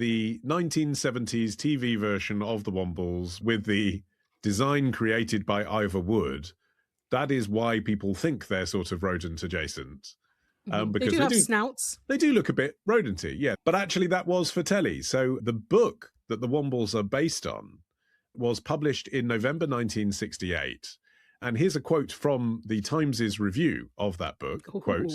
the 1970s TV version of the Wombles with the design created by Ivor Wood, that is why people think they're sort of rodent adjacent. Because they do have snouts. They do look a bit rodenty, yeah. But actually that was for telly. So the book that the Wombles are based on was published in November 1968. And here's a quote from the Times' review of that book. Ooh. Quote,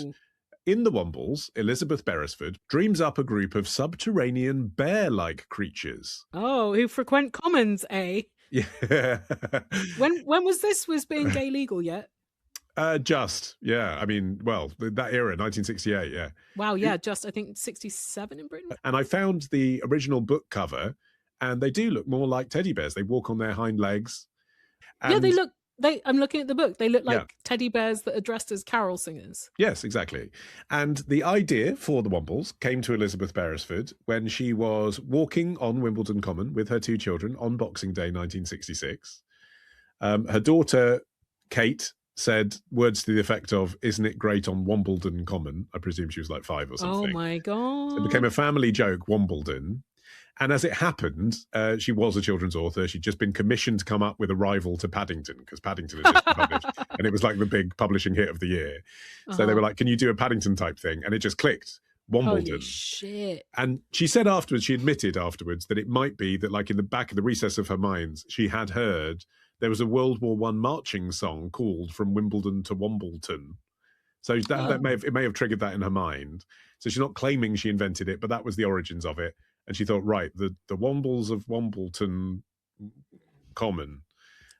"In the Wombles, Elisabeth Beresford dreams up a group of subterranean bear-like creatures." Oh, who frequent commons, eh? Yeah. When was this? Was being gay legal yet? Yeah. I mean, well, that era, 1968, yeah. Wow, yeah, just, I think, 67 in Britain. And I found the original book cover, and they do look more like teddy bears. They walk on their hind legs. Yeah, I'm looking at the book. They look like teddy bears that are dressed as carol singers. Yes, exactly. And the idea for the Wombles came to Elisabeth Beresford when she was walking on Wimbledon Common with her two children on Boxing Day 1966. Her daughter, Kate, said words to the effect of, "Isn't it great on Wombledon Common?" I presume she was like 5 or something. Oh my God. It became a family joke, Wombledon. And as it happened, she was a children's author. She'd just been commissioned to come up with a rival to Paddington, because Paddington had just been published. And it was like the big publishing hit of the year. So they were like, "Can you do a Paddington type thing?" And it just clicked. Wombledon. Holy shit. And she said afterwards, she admitted afterwards, that it might be that, like, in the back of the recess of her mind, she had heard there was a World War I marching song called "From Wimbledon to Wombleton." So it may have triggered that in her mind. So she's not claiming she invented it, but that was the origins of it. And she thought, right, the Wombles of Wombleton Common.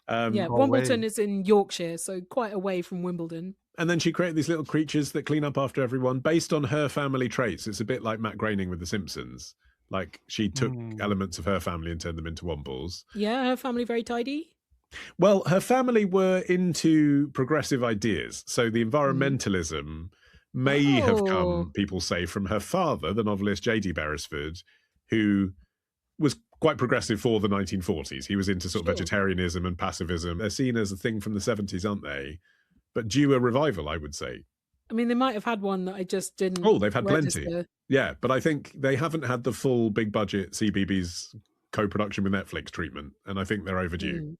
Wombleton is in Yorkshire, so quite away from Wimbledon. And then she created these little creatures that clean up after everyone based on her family traits. It's a bit like Matt Groening with The Simpsons. Like, she took elements of her family and turned them into Wombles. Yeah, her family very tidy. Well, her family were into progressive ideas. So the environmentalism may have come, people say, from her father, the novelist J.D. Beresford, who was quite progressive for the 1940s. He was into sort of vegetarianism and pacifism. They're seen as a thing from the 70s, aren't they? But due a revival, I would say. I mean, they might have had one that I just didn't. Oh, they've had plenty. Yeah, but I think they haven't had the full big budget CBeebies co-production with Netflix treatment, and I think they're overdue.